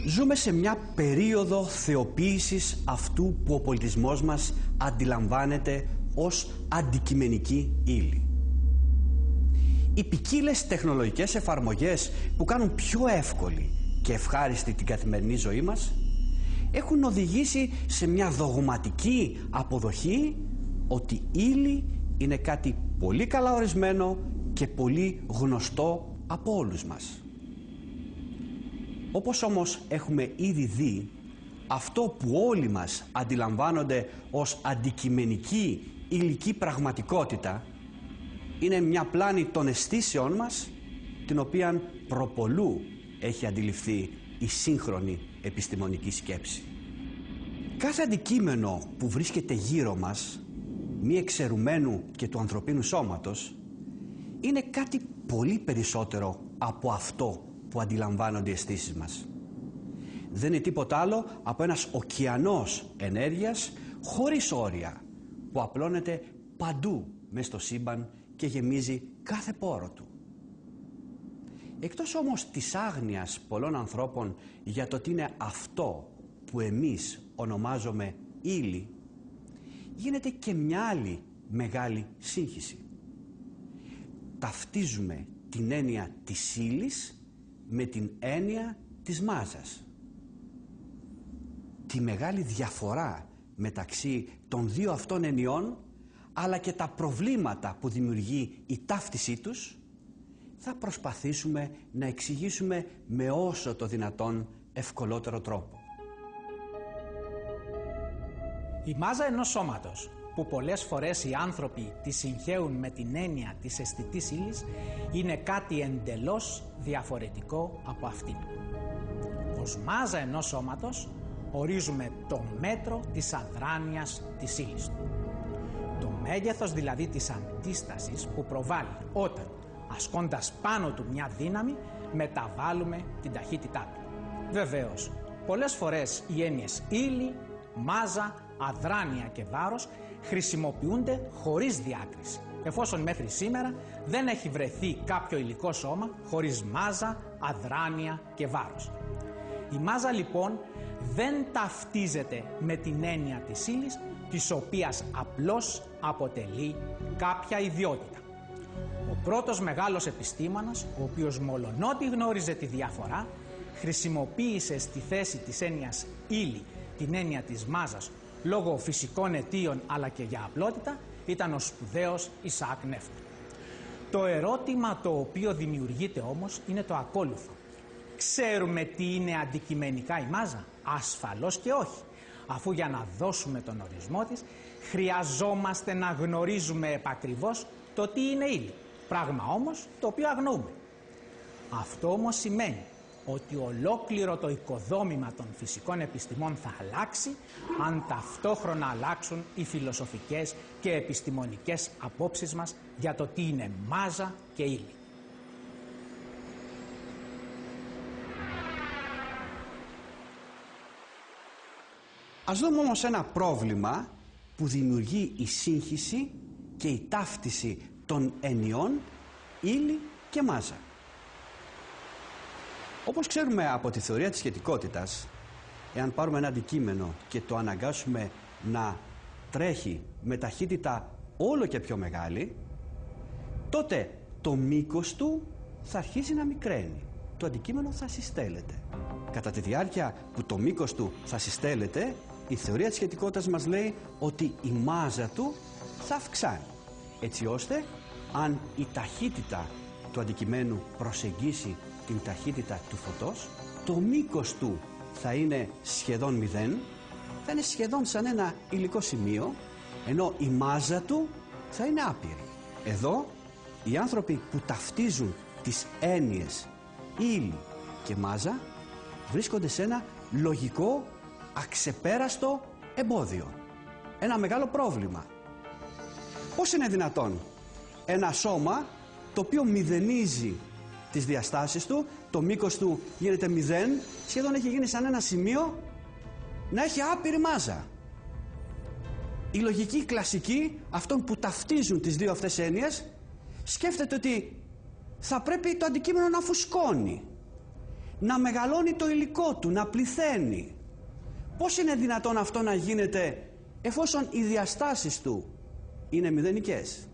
Ζούμε σε μια περίοδο θεοποίησης αυτού που ο πολιτισμός μας αντιλαμβάνεται ως αντικειμενική ύλη. Οι ποικίλες τεχνολογικές εφαρμογές που κάνουν πιο εύκολη και ευχάριστη την καθημερινή ζωή μας έχουν οδηγήσει σε μια δογματική αποδοχή ότι ύλη είναι κάτι πολύ καλά ορισμένο και πολύ γνωστό από όλους μας. Όπως όμως έχουμε ήδη δει, αυτό που όλοι μας αντιλαμβάνονται ως αντικειμενική υλική πραγματικότητα είναι μια πλάνη των αισθήσεών μας, την οποία προπολού έχει αντιληφθεί η σύγχρονη επιστημονική σκέψη. Κάθε αντικείμενο που βρίσκεται γύρω μας, μη εξαιρουμένου και του ανθρωπίνου σώματος, είναι κάτι πολύ περισσότερο από αυτό που αντιλαμβάνονται οι αισθήσεις μας. Δεν είναι τίποτα άλλο από ένας ωκεανός ενέργειας χωρίς όρια που απλώνεται παντού μες στο σύμπαν και γεμίζει κάθε πόρο του. Εκτός όμως της άγνοιας πολλών ανθρώπων για το τι είναι αυτό που εμείς ονομάζουμε ύλη, γίνεται και μια άλλη μεγάλη σύγχυση. Ταυτίζουμε την έννοια της ύλης με την έννοια της μάζας. Τη μεγάλη διαφορά μεταξύ των δύο αυτών εννοιών, αλλά και τα προβλήματα που δημιουργεί η ταύτισή τους, θα προσπαθήσουμε να εξηγήσουμε με όσο το δυνατόν ευκολότερο τρόπο. Η μάζα ενός σώματος, που πολλές φορές οι άνθρωποι τη συγχέουν με την έννοια της αισθητής ύλης, είναι κάτι εντελώς διαφορετικό από αυτήν. Ως μάζα ενός σώματος ορίζουμε το μέτρο της αδράνειας της ύλης του. Το μέγεθος δηλαδή της αντίστασης που προβάλλει όταν, ασκώντας πάνω του μια δύναμη, μεταβάλλουμε την ταχύτητά του. Βεβαίως, πολλές φορές οι έννοιες ύλη, μάζα, αδράνεια και βάρος χρησιμοποιούνται χωρίς διάκριση, εφόσον μέχρι σήμερα δεν έχει βρεθεί κάποιο υλικό σώμα χωρίς μάζα, αδράνεια και βάρος. Η μάζα λοιπόν δεν ταυτίζεται με την έννοια της ύλης, της οποίας απλώς αποτελεί κάποια ιδιότητα. Ο πρώτος μεγάλος επιστήμονας, ο οποίος μολονότι γνώριζε τη διαφορά, χρησιμοποίησε στη θέση της έννοιας ύλη την έννοια της μάζας λόγω φυσικών αιτίων αλλά και για απλότητα, ήταν ο σπουδαίος Ισαάκ Νεύτων. Το ερώτημα το οποίο δημιουργείται όμως είναι το ακόλουθο. Ξέρουμε τι είναι αντικειμενικά η μάζα? Ασφαλώς και όχι, αφού για να δώσουμε τον ορισμό της χρειαζόμαστε να γνωρίζουμε επακριβώς το τι είναι ύλη, πράγμα όμως το οποίο αγνοούμε. Αυτό όμως σημαίνει ότι ολόκληρο το οικοδόμημα των φυσικών επιστημών θα αλλάξει αν ταυτόχρονα αλλάξουν οι φιλοσοφικές και επιστημονικές απόψεις μας για το τι είναι μάζα και ύλη. Ας δούμε όμως ένα πρόβλημα που δημιουργεί η σύγχυση και η ταύτιση των εννοιών ύλη και μάζα. Όπως ξέρουμε από τη θεωρία της σχετικότητας, εάν πάρουμε ένα αντικείμενο και το αναγκάσουμε να τρέχει με ταχύτητα όλο και πιο μεγάλη, τότε το μήκος του θα αρχίσει να μικραίνει. Το αντικείμενο θα συστέλλεται. Κατά τη διάρκεια που το μήκος του θα συστέλλεται, η θεωρία της σχετικότητας μας λέει ότι η μάζα του θα αυξάνει. Έτσι ώστε, αν η ταχύτητα του αντικειμένου προσεγγίσει την ταχύτητα του φωτός, το μήκος του θα είναι σχεδόν μηδέν, θα είναι σχεδόν σαν ένα υλικό σημείο, ενώ η μάζα του θα είναι άπειρη. Εδώ, οι άνθρωποι που ταυτίζουν τις έννοιες ύλη και μάζα βρίσκονται σε ένα λογικό, αξεπέραστο εμπόδιο. Ένα μεγάλο πρόβλημα. Πώς είναι δυνατόν ένα σώμα το οποίο μηδενίζει τις διαστάσεις του, το μήκος του γίνεται μηδέν, σχεδόν έχει γίνει σαν ένα σημείο, να έχει άπειρη μάζα? Η λογική κλασική αυτών που ταυτίζουν τις δύο αυτές έννοιες σκέφτεται ότι θα πρέπει το αντικείμενο να φουσκώνει, να μεγαλώνει το υλικό του, να πληθαίνει. Πώς είναι δυνατόν αυτό να γίνεται εφόσον οι διαστάσεις του είναι μηδενικές?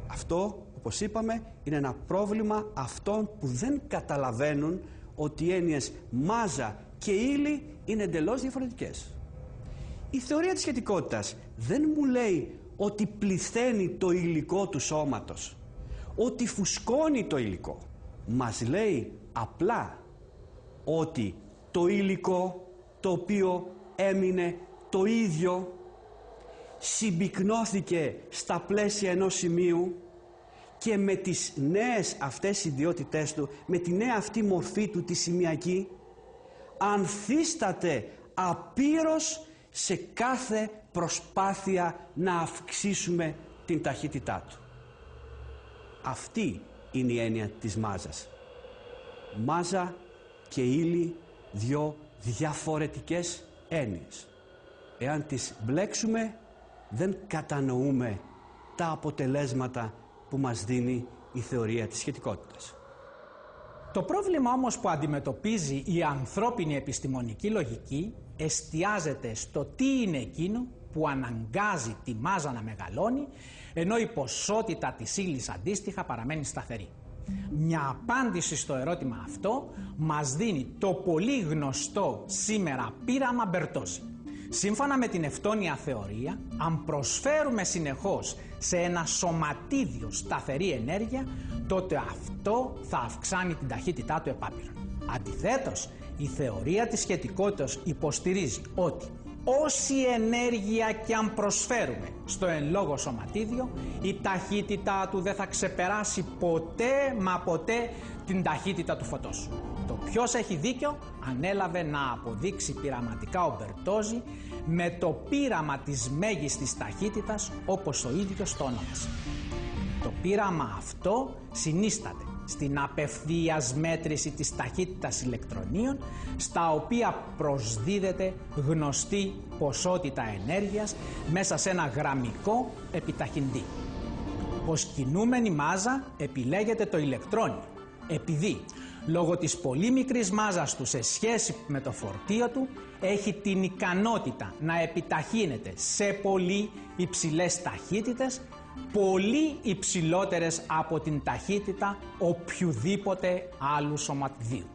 Αυτό, όπως είπαμε, είναι ένα πρόβλημα αυτών που δεν καταλαβαίνουν ότι οι έννοιες μάζα και ύλη είναι εντελώς διαφορετικές. Η θεωρία της σχετικότητας δεν μου λέει ότι πληθαίνει το υλικό του σώματος, ότι φουσκώνει το υλικό. Μας λέει απλά ότι το υλικό το οποίο έμεινε το ίδιο συμπυκνώθηκε στα πλαίσια ενός σημείου και με τις νέες αυτές ιδιότητές του, με τη νέα αυτή μορφή του τη σημειακή, ανθίσταται απείρως σε κάθε προσπάθεια να αυξήσουμε την ταχύτητά του. Αυτή είναι η έννοια της μάζας. Μάζα και ύλη, δυο διαφορετικές έννοιες. Εάν τις μπλέξουμε, δεν κατανοούμε τα αποτελέσματα που μας δίνει η θεωρία της σχετικότητας. Το πρόβλημα όμως που αντιμετωπίζει η ανθρώπινη επιστημονική λογική εστιάζεται στο τι είναι εκείνο που αναγκάζει τη μάζα να μεγαλώνει, ενώ η ποσότητα της ύλης αντίστοιχα παραμένει σταθερή. Μια απάντηση στο ερώτημα αυτό μας δίνει το πολύ γνωστό σήμερα πείραμα Μπερτόζη. Σύμφωνα με την ευτόνια θεωρία, αν προσφέρουμε συνεχώς σε ένα σωματίδιο σταθερή ενέργεια, τότε αυτό θα αυξάνει την ταχύτητά του επάπειρον. Αντιθέτως, η θεωρία της σχετικότητας υποστηρίζει ότι όση ενέργεια και αν προσφέρουμε στο εν λόγω σωματίδιο, η ταχύτητά του δεν θα ξεπεράσει ποτέ μα ποτέ την ταχύτητα του φωτός. Το ποιος έχει δίκιο ανέλαβε να αποδείξει πειραματικά ο Μπερτόζη με το πείραμα της μέγιστης ταχύτητας, όπως ο ίδιος το ονόμασε. Το πείραμα αυτό συνίσταται στην απευθείας μέτρηση της ταχύτητας ηλεκτρονίων, στα οποία προσδίδεται γνωστή ποσότητα ενέργειας μέσα σε ένα γραμμικό επιταχυντή. Ως κινούμενη μάζα επιλέγεται το ηλεκτρόνιο, επειδή λόγω της πολύ μικρής μάζας του σε σχέση με το φορτίο του έχει την ικανότητα να επιταχύνεται σε πολύ υψηλές ταχύτητες, πολύ υψηλότερες από την ταχύτητα οποιουδήποτε άλλου σωματιδίου.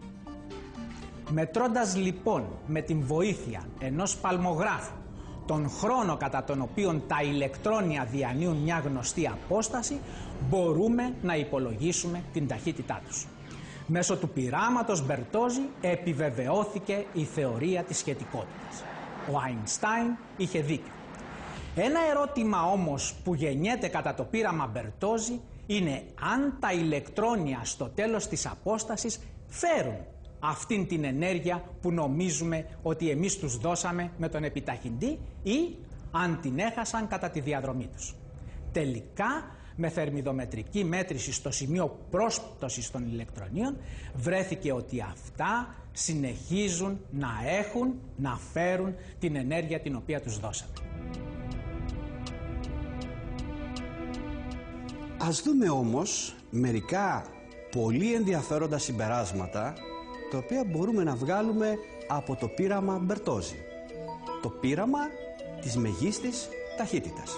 Μετρώντας λοιπόν με την βοήθεια ενός παλμογράφου τον χρόνο κατά τον οποίο τα ηλεκτρόνια διανύουν μια γνωστή απόσταση, μπορούμε να υπολογίσουμε την ταχύτητά τους. Μέσω του πειράματος Μπερτόζη επιβεβαιώθηκε η θεωρία της σχετικότητας. Ο Αϊνστάιν είχε δίκιο. Ένα ερώτημα όμως που γεννιέται κατά το πείραμα Μπερτόζη είναι αν τα ηλεκτρόνια στο τέλος της απόστασης φέρουν αυτήν την ενέργεια που νομίζουμε ότι εμείς τους δώσαμε με τον επιταχυντή ή αν την έχασαν κατά τη διαδρομή τους. Τελικά, με θερμιδομετρική μέτρηση στο σημείο πρόσπτωσης των ηλεκτρονίων, βρέθηκε ότι αυτά συνεχίζουν να φέρουν την ενέργεια την οποία τους δώσαμε. Ας δούμε όμως μερικά πολύ ενδιαφέροντα συμπεράσματα τα οποία μπορούμε να βγάλουμε από το πείραμα Μπερτόζη. Το πείραμα της μεγίστης ταχύτητας.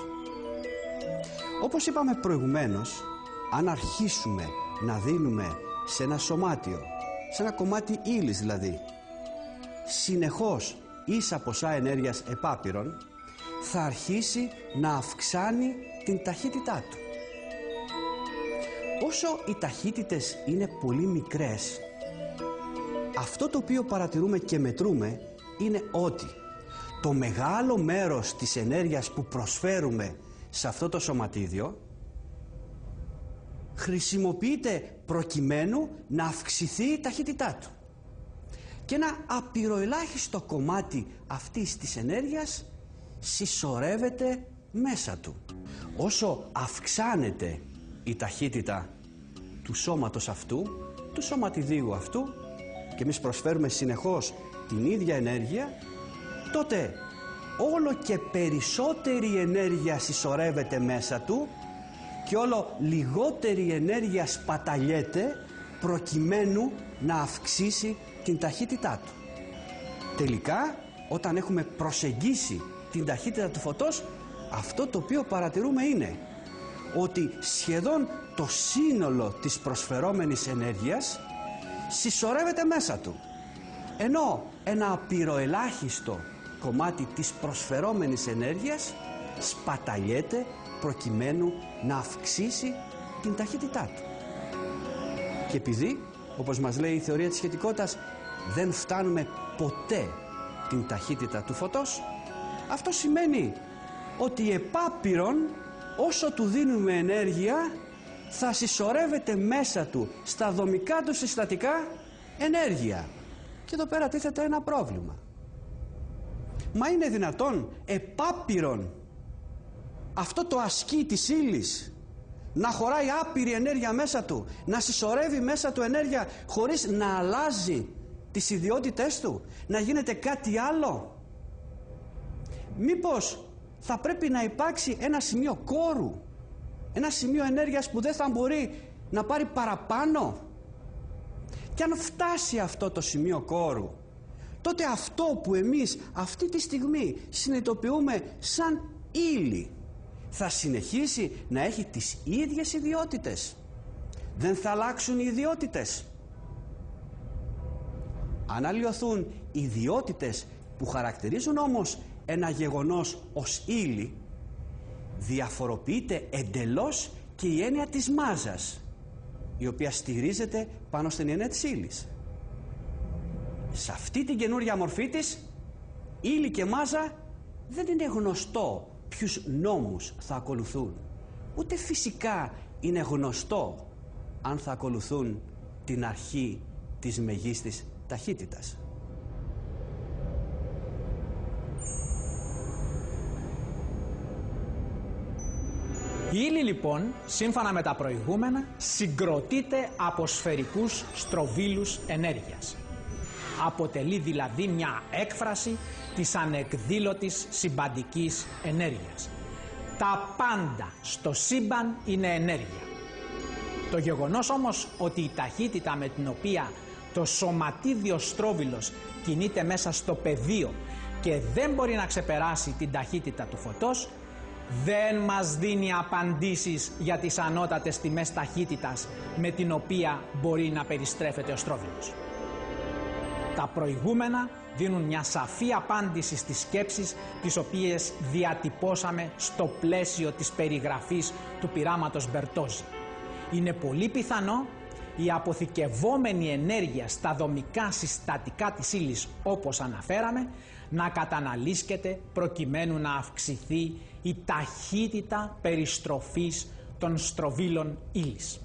Όπως είπαμε προηγουμένως, αν αρχίσουμε να δίνουμε σε ένα σωμάτιο, σε ένα κομμάτι ύλης δηλαδή, συνεχώς ίσα ποσά ενέργειας επάπειρον, θα αρχίσει να αυξάνει την ταχύτητά του. Όσο οι ταχύτητες είναι πολύ μικρές, αυτό το οποίο παρατηρούμε και μετρούμε είναι ότι το μεγάλο μέρος της ενέργειας που προσφέρουμε σε αυτό το σωματίδιο χρησιμοποιείται προκειμένου να αυξηθεί η ταχύτητά του. Και ένα απειροελάχιστο κομμάτι αυτής της ενέργειας συσσωρεύεται μέσα του. Όσο αυξάνεται η ταχύτητα του σώματος αυτού, του σωματιδίου αυτού, και εμείς προσφέρουμε συνεχώς την ίδια ενέργεια, τότε όλο και περισσότερη ενέργεια συσσωρεύεται μέσα του και όλο λιγότερη ενέργεια σπαταλιέται προκειμένου να αυξήσει την ταχύτητά του. Τελικά, όταν έχουμε προσεγγίσει την ταχύτητα του φωτός, αυτό το οποίο παρατηρούμε είναι ότι σχεδόν το σύνολο της προσφερόμενης ενέργειας συσσωρεύεται μέσα του, ενώ ένα απειροελάχιστο κομμάτι της προσφερόμενης ενέργειας σπαταλιέται προκειμένου να αυξήσει την ταχύτητά του. Και επειδή, όπως μας λέει η θεωρία της σχετικότητας, δεν φτάνουμε ποτέ την ταχύτητα του φωτός, αυτό σημαίνει ότι επάπειρον όσο του δίνουμε ενέργεια θα συσσωρεύεται μέσα του στα δομικά του συστατικά ενέργεια. Και εδώ πέρα τίθεται ένα πρόβλημα. Μα είναι δυνατόν επάπειρον αυτό το ασκή της ύλης να χωράει άπειρη ενέργεια μέσα του, να συσσωρεύει μέσα του ενέργεια χωρίς να αλλάζει τις ιδιότητες του, να γίνεται κάτι άλλο? Μήπως θα πρέπει να υπάρξει ένα σημείο κόρου, ένα σημείο ενέργειας που δεν θα μπορεί να πάρει παραπάνω? Και αν φτάσει αυτό το σημείο κόρου, τότε αυτό που εμείς αυτή τη στιγμή συνειδητοποιούμε σαν ύλη θα συνεχίσει να έχει τις ίδιες ιδιότητες. Δεν θα αλλάξουν οι ιδιότητες. Αν αλλοιωθούν οι ιδιότητες που χαρακτηρίζουν όμως ένα γεγονός ως ύλη, διαφοροποιείται εντελώς και η έννοια της μάζας, η οποία στηρίζεται πάνω στην έννοια της ύλης. Σε αυτή την καινούρια μορφή της, ύλη και μάζα δεν είναι γνωστό ποιους νόμους θα ακολουθούν. Ούτε φυσικά είναι γνωστό αν θα ακολουθούν την αρχή της μεγίστης ταχύτητας. Η ύλη λοιπόν, σύμφωνα με τα προηγούμενα, συγκροτείται από σφαιρικούς στροβίλους ενέργειας. Αποτελεί δηλαδή μια έκφραση της ανεκδήλωτης συμπαντικής ενέργειας. Τα πάντα στο σύμπαν είναι ενέργεια. Το γεγονός όμως ότι η ταχύτητα με την οποία το σωματίδιο στρόβιλος κινείται μέσα στο πεδίο και δεν μπορεί να ξεπεράσει την ταχύτητα του φωτός, δεν μας δίνει απαντήσεις για τις ανώτατες τιμές ταχύτητας με την οποία μπορεί να περιστρέφεται ο στρόβιλος. Τα προηγούμενα δίνουν μια σαφή απάντηση στις σκέψεις τις οποίες διατυπώσαμε στο πλαίσιο της περιγραφής του πειράματος Μπερτόζη. Είναι πολύ πιθανό η αποθηκευόμενη ενέργεια στα δομικά συστατικά της ύλης, όπως αναφέραμε, να καταναλύσκεται προκειμένου να αυξηθεί η ταχύτητα περιστροφής των στροβίλων ύλης.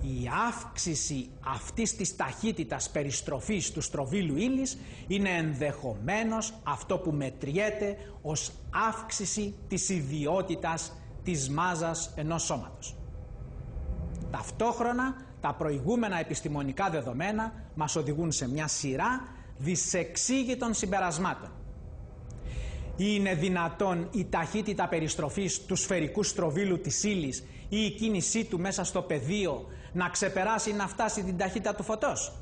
Η αύξηση αυτής της ταχύτητας περιστροφής του στροβίλου ύλης είναι ενδεχομένως αυτό που μετριέται ως αύξηση της ιδιότητας της μάζας ενός σώματος. Ταυτόχρονα, τα προηγούμενα επιστημονικά δεδομένα μας οδηγούν σε μια σειρά δυσεξήγητων συμπερασμάτων. Είναι δυνατόν η ταχύτητα περιστροφής του σφαιρικού στροβίλου της ύλης ή η κίνησή του μέσα στο πεδίο να ξεπεράσει, να φτάσει την ταχύτητα του φωτός?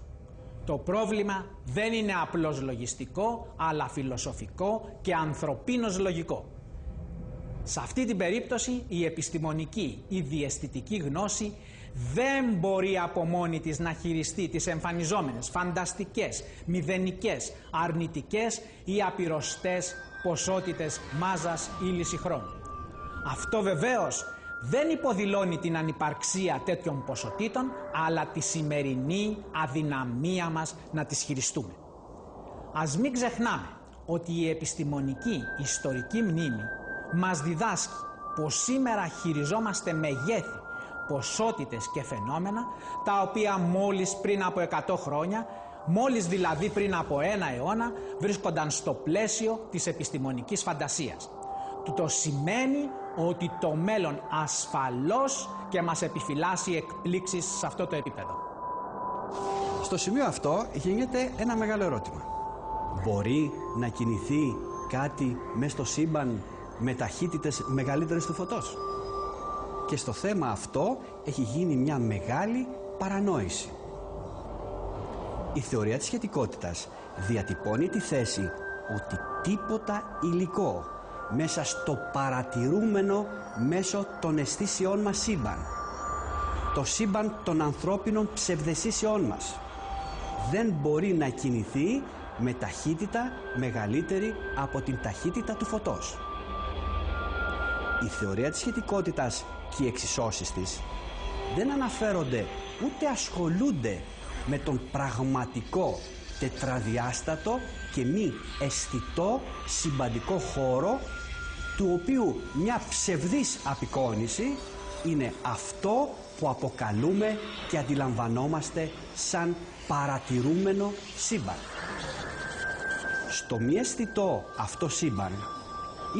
Το πρόβλημα δεν είναι απλώς λογιστικό, αλλά φιλοσοφικό και ανθρωπίνως λογικό. Σε αυτή την περίπτωση η επιστημονική ή διαισθητική γνώση δεν μπορεί από μόνη της να χειριστεί τις εμφανιζόμενες, φανταστικές, μηδενικές, αρνητικές ή απειροστές ποσότητες μάζας ύλης ή χρόνου. Αυτό βεβαίως δεν υποδηλώνει την ανυπαρξία τέτοιων ποσοτήτων, αλλά τη σημερινή αδυναμία μας να τις χειριστούμε. Ας μην ξεχνάμε ότι η επιστημονική ιστορική μνήμη μας διδάσκει πως σήμερα χειριζόμαστε μεγέθη, ποσότητες και φαινόμενα τα οποία μόλις πριν από 100 χρόνια, μόλις δηλαδή πριν από 1 αιώνα, βρίσκονταν στο πλαίσιο της επιστημονικής φαντασίας. Τούτο σημαίνει ότι το μέλλον ασφαλώς και μας επιφυλάσσει εκπλήξεις σε αυτό το επίπεδο. Στο σημείο αυτό γίνεται ένα μεγάλο ερώτημα. Μπορεί να κινηθεί κάτι μέσα στο σύμπαν με ταχύτητες μεγαλύτερες του φωτός? Και στο θέμα αυτό έχει γίνει μια μεγάλη παρανόηση. Η θεωρία της σχετικότητας διατυπώνει τη θέση ότι τίποτα υλικό μέσα στο παρατηρούμενο μέσω των αισθήσεών μας σύμπαν, το σύμπαν των ανθρώπινων ψευδαισθήσεών μας, δεν μπορεί να κινηθεί με ταχύτητα μεγαλύτερη από την ταχύτητα του φωτός. Η θεωρία της σχετικότητας και οι εξισώσεις της δεν αναφέρονται ούτε ασχολούνται με τον πραγματικό τετραδιάστατο και μη αισθητό συμπαντικό χώρο, του οποίου μια ψευδής απεικόνηση είναι αυτό που αποκαλούμε και αντιλαμβανόμαστε σαν παρατηρούμενο σύμπαν. Στο μη αισθητό αυτό σύμπαν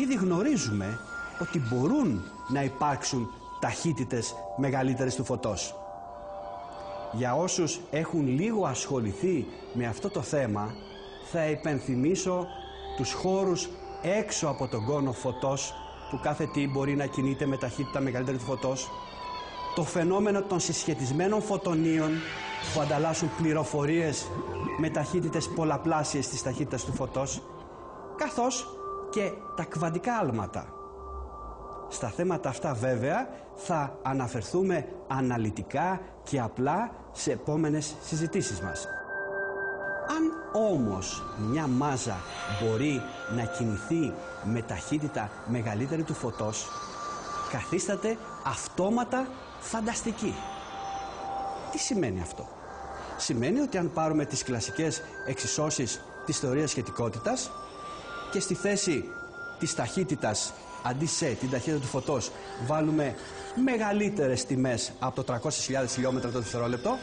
ήδη γνωρίζουμε ότι μπορούν να υπάρξουν ταχύτητες μεγαλύτερες του φωτός. Για όσους έχουν λίγο ασχοληθεί με αυτό το θέμα, θα υπενθυμίσω τους χώρους έξω από τον κόνο φωτός, που κάθε τι μπορεί να κινείται με ταχύτητα μεγαλύτερη του φωτός, το φαινόμενο των συσχετισμένων φωτονίων που ανταλλάσσουν πληροφορίες με ταχύτητες πολλαπλάσιες της ταχύτητας του φωτός, καθώς και τα κβαντικά άλματα. Στα θέματα αυτά βέβαια θα αναφερθούμε αναλυτικά και απλά σε επόμενες συζητήσεις μας. Αν όμως μια μάζα μπορεί να κινηθεί με ταχύτητα μεγαλύτερη του φωτός, καθίσταται αυτόματα φανταστική. Τι σημαίνει αυτό? Σημαίνει ότι αν πάρουμε τις κλασικές εξισώσεις της θεωρίας σχετικότητας και στη θέση της ταχύτητας αντί σε την ταχύτητα του φωτός βάλουμε μεγαλύτερες τιμές από το 300.000 χιλιόμετρα το δευτερόλεπτο,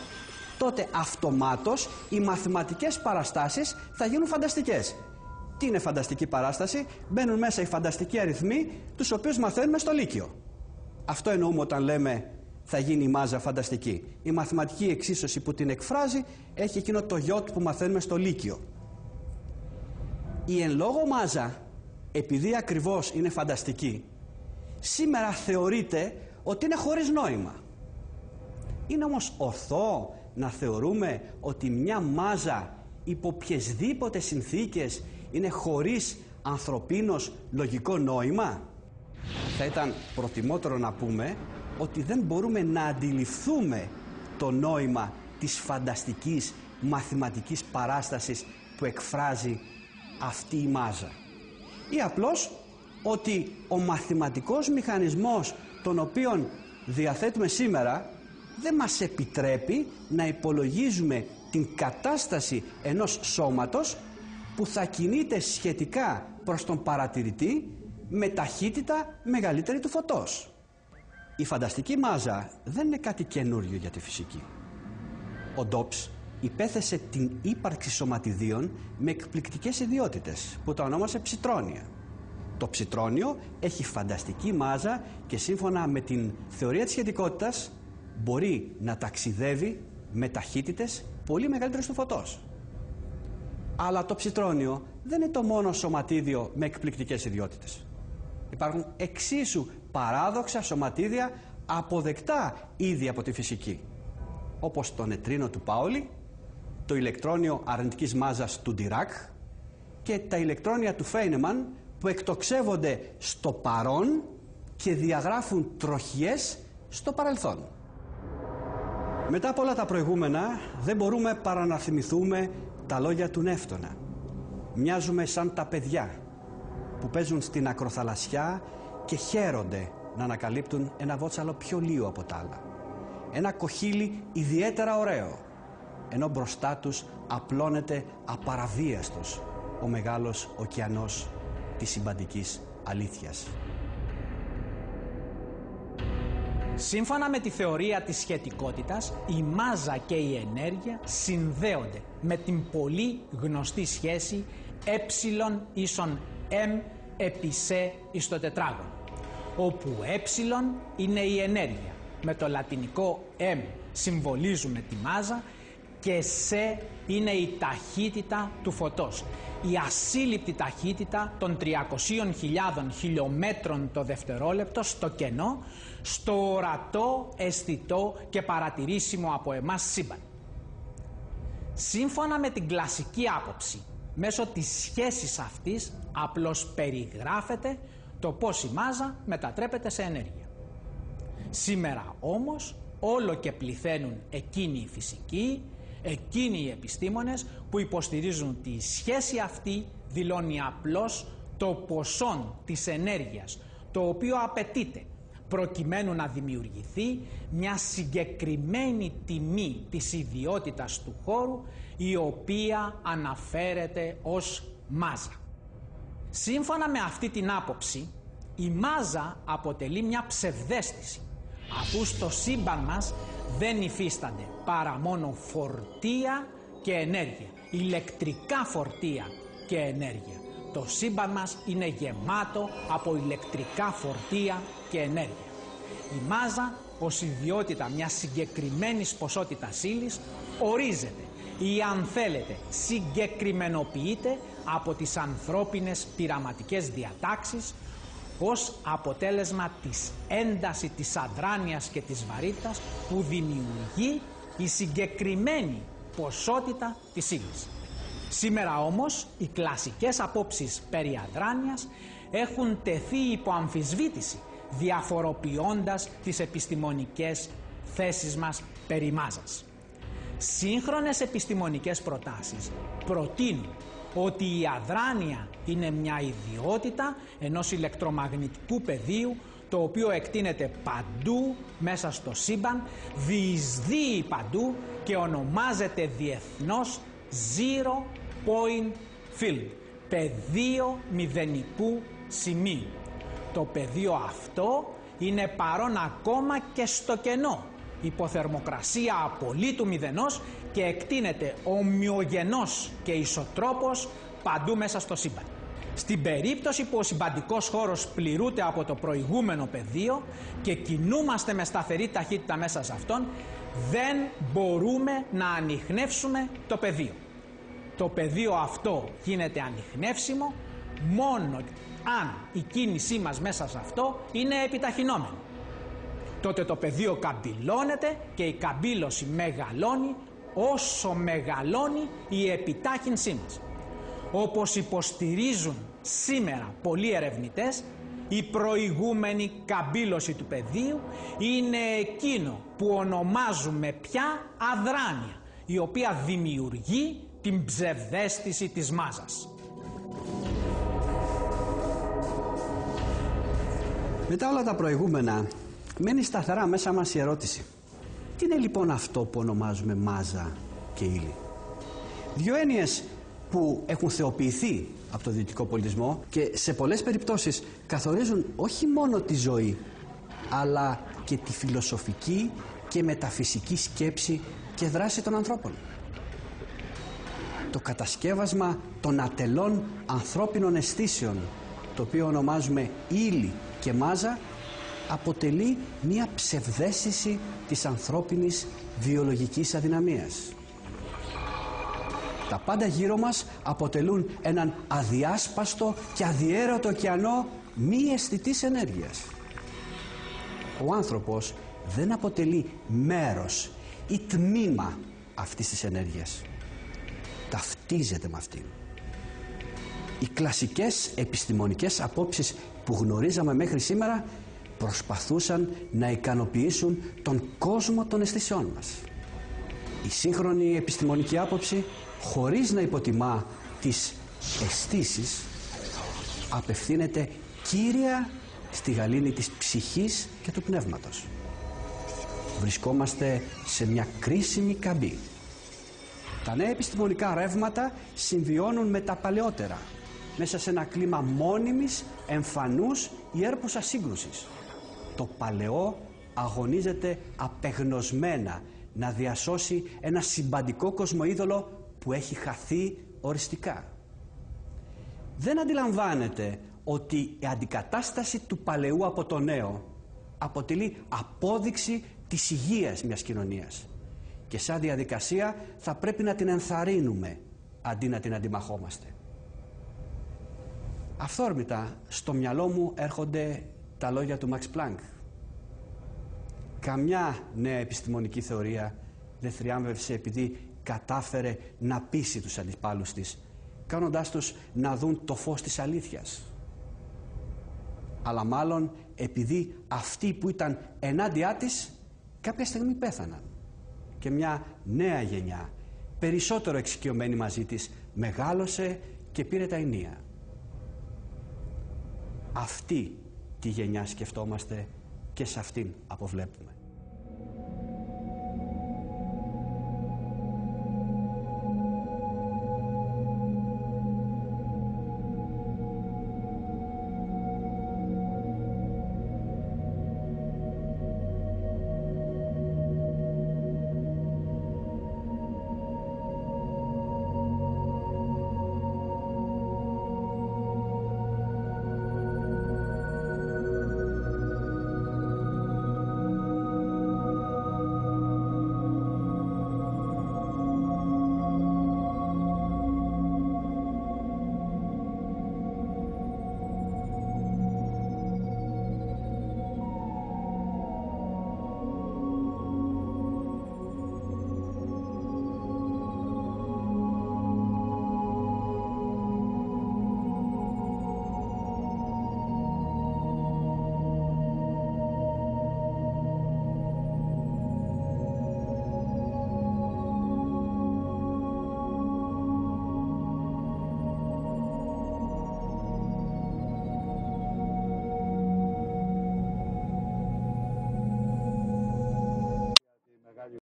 τότε αυτομάτως οι μαθηματικές παραστάσεις θα γίνουν φανταστικές. Τι είναι φανταστική παράσταση? Μπαίνουν μέσα οι φανταστικοί αριθμοί, τους οποίους μαθαίνουμε στο Λύκειο. Αυτό εννοούμε όταν λέμε θα γίνει η μάζα φανταστική. Η μαθηματική εξίσωση που την εκφράζει έχει εκείνο το γιότ που μαθαίνουμε στο Λύκειο. Η εν λόγω μάζα, επειδή ακριβώς είναι φανταστική, σήμερα θεωρείται ότι είναι χωρίς νόημα. Είναι όμως ορθό να θεωρούμε ότι μια μάζα υπό οποιασδήποτε συνθήκες είναι χωρίς ανθρωπίνος λογικό νόημα? Θα ήταν προτιμότερο να πούμε ότι δεν μπορούμε να αντιληφθούμε το νόημα της φανταστικής μαθηματικής παράστασης που εκφράζει αυτή η μάζα. Ή απλώς ότι ο μαθηματικός μηχανισμός τον οποίον διαθέτουμε σήμερα δεν μας επιτρέπει να υπολογίζουμε την κατάσταση ενός σώματος που θα κινείται σχετικά προς τον παρατηρητή με ταχύτητα μεγαλύτερη του φωτός. Η φανταστική μάζα δεν είναι κάτι καινούριο για τη φυσική. Ο Ντόψ υπέθεσε την ύπαρξη σωματιδίων με εκπληκτικές ιδιότητες που τα ονόμασε ψητρόνια. Το ψητρόνιο έχει φανταστική μάζα και σύμφωνα με την θεωρία της σχετικότητας μπορεί να ταξιδεύει με ταχύτητες πολύ μεγαλύτερες του φωτός. Αλλά το ψητρόνιο δεν είναι το μόνο σωματίδιο με εκπληκτικές ιδιότητες. Υπάρχουν εξίσου παράδοξα σωματίδια αποδεκτά ήδη από τη φυσική, όπως το νετρίνο του Πάολι, το ηλεκτρόνιο αρνητικής μάζας του Ντιράκ και τα ηλεκτρόνια του Φέινεμαν που εκτοξεύονται στο παρόν και διαγράφουν τροχιές στο παρελθόν. Μετά από όλα τα προηγούμενα δεν μπορούμε παρά να θυμηθούμε τα λόγια του Νεύτωνα. Μοιάζουμε σαν τα παιδιά που παίζουν στην ακροθαλασσιά και χαίρονται να ανακαλύπτουν ένα βότσαλο πιο λίο από τα άλλα. Ένα κοχύλι ιδιαίτερα ωραίο, ενώ μπροστά τους απλώνεται απαραβίαστος ο μεγάλος ωκεανός της συμπαντικής αλήθειας. Σύμφωνα με τη θεωρία της σχετικότητας, η μάζα και η ενέργεια συνδέονται με την πολύ γνωστή σχέση ε ίσον m επί σε εις το τετράγωνο, όπου ε είναι η ενέργεια. Με το λατινικό m συμβολίζουμε τη μάζα και σε είναι η ταχύτητα του φωτός. Η ασύλληπτη ταχύτητα των 300.000 χιλιόμετρων το δευτερόλεπτο στο κενό, στο ορατό, αισθητό και παρατηρήσιμο από εμάς σύμπαν. Σύμφωνα με την κλασική άποψη, μέσω της σχέσης αυτής απλώς περιγράφεται το πώς η μάζα μετατρέπεται σε ενέργεια. Σήμερα όμως όλο και πληθαίνουν εκείνοι οι φυσικοί, εκείνοι οι επιστήμονες που υποστηρίζουν τη σχέση αυτή δηλώνει απλώς το ποσό της ενέργειας το οποίο απαιτείται προκειμένου να δημιουργηθεί μια συγκεκριμένη τιμή της ιδιότητας του χώρου η οποία αναφέρεται ως μάζα. Σύμφωνα με αυτή την άποψη, η μάζα αποτελεί μια ψευδαίσθηση, αφού στο σύμπαν μας δεν υφίστανται παρά μόνο φορτία και ενέργεια, ηλεκτρικά φορτία και ενέργεια. Το σύμπαν μας είναι γεμάτο από ηλεκτρικά φορτία και ενέργεια. Η μάζα ως ιδιότητα μιας συγκεκριμένης ποσότητας ύλης ορίζεται ή αν θέλετε συγκεκριμενοποιείται από τις ανθρώπινες πειραματικές διατάξεις ως αποτέλεσμα της έντασης της αδράνειας και της βαρύτητας που δημιουργεί η συγκεκριμένη ποσότητα της ύλης. Σήμερα όμως οι κλασικές απόψεις περί αδράνειας έχουν τεθεί υπό αμφισβήτηση, διαφοροποιώντας τις επιστημονικές θέσεις μας περί μάζας. Σύγχρονες επιστημονικές προτάσεις προτείνουν ότι η αδράνεια είναι μια ιδιότητα ενός ηλεκτρομαγνητικού πεδίου το οποίο εκτείνεται παντού μέσα στο σύμπαν, διεισδύει παντού και ονομάζεται διεθνώς Zero Point Field, πεδίο μηδενικού σημείου. Το πεδίο αυτό είναι παρόν ακόμα και στο κενό, υποθερμοκρασία απολύτου μηδενός και εκτείνεται ομοιογενώς και ισοτρόπως παντού μέσα στο σύμπαν. Στην περίπτωση που ο συμπαντικός χώρος πληρούνται από το προηγούμενο πεδίο και κινούμαστε με σταθερή ταχύτητα μέσα σε αυτόν, δεν μπορούμε να ανιχνεύσουμε το πεδίο. Το πεδίο αυτό γίνεται ανιχνεύσιμο μόνο αν η κίνησή μας μέσα σε αυτό είναι επιταχυνόμενη. Τότε το πεδίο καμπυλώνεται και η καμπύλωση μεγαλώνει όσο μεγαλώνει η επιτάχυνσή μας. Όπως υποστηρίζουν σήμερα πολλοί ερευνητές, η προηγούμενη καμπύλωση του πεδίου είναι εκείνο που ονομάζουμε πια αδράνεια, η οποία δημιουργεί την ψευδαίσθηση της μάζας. Μετά όλα τα προηγούμενα, μένει σταθερά μέσα μας η ερώτηση. Τι είναι λοιπόν αυτό που ονομάζουμε μάζα και ύλη? Δύο έννοιες που έχουν θεοποιηθεί από το δυτικό πολιτισμό και σε πολλές περιπτώσεις καθορίζουν όχι μόνο τη ζωή, αλλά και τη φιλοσοφική και μεταφυσική σκέψη και δράση των ανθρώπων. Το κατασκεύασμα των ατελών ανθρώπινων αισθήσεων, το οποίο ονομάζουμε ύλη και μάζα, αποτελεί μία ψευδαίσθηση της ανθρώπινης βιολογικής αδυναμίας. Τα πάντα γύρω μας αποτελούν έναν αδιάσπαστο και αδιαίρετο ωκεανό μη αισθητής ενέργειας. Ο άνθρωπος δεν αποτελεί μέρος ή τμήμα αυτής της ενέργειας. Ταυτίζεται με αυτήν. Οι κλασικές επιστημονικές απόψεις που γνωρίζαμε μέχρι σήμερα προσπαθούσαν να ικανοποιήσουν τον κόσμο των αισθησεών μας. Η σύγχρονη επιστημονική άποψη, χωρίς να υποτιμά τις αισθήσεις, απευθύνεται κύρια στη γαλήνη της ψυχής και του πνεύματος. Βρισκόμαστε σε μια κρίσιμη καμπή. Τα νέα επιστημονικά ρεύματα συμβιώνουν με τα παλαιότερα, μέσα σε ένα κλίμα μόνιμης, εμφανούς ή έρπουσας σύγκρουσης. Το παλαιό αγωνίζεται απεγνωσμένα να διασώσει ένα συμπαντικό κοσμοείδωλο που έχει χαθεί οριστικά. Δεν αντιλαμβάνεται ότι η αντικατάσταση του παλαιού από το νέο αποτελεί απόδειξη της υγείας μιας κοινωνίας και σαν διαδικασία θα πρέπει να την ενθαρρύνουμε αντί να την αντιμαχόμαστε. Αυθόρμητα στο μυαλό μου έρχονται τα λόγια του Μαξ Πλάνκ. Καμιά νέα επιστημονική θεωρία δεν θριάμβευσε επειδή κατάφερε να πείσει τους αντιπάλους της, κάνοντάς τους να δουν το φως της αλήθειας. Αλλά μάλλον επειδή αυτοί που ήταν ενάντια της κάποια στιγμή πέθαναν και μια νέα γενιά, περισσότερο εξοικειωμένη μαζί της, μεγάλωσε και πήρε τα ενία. Αυτή τη γενιά σκεφτόμαστε και σε αυτήν αποβλέπουμε.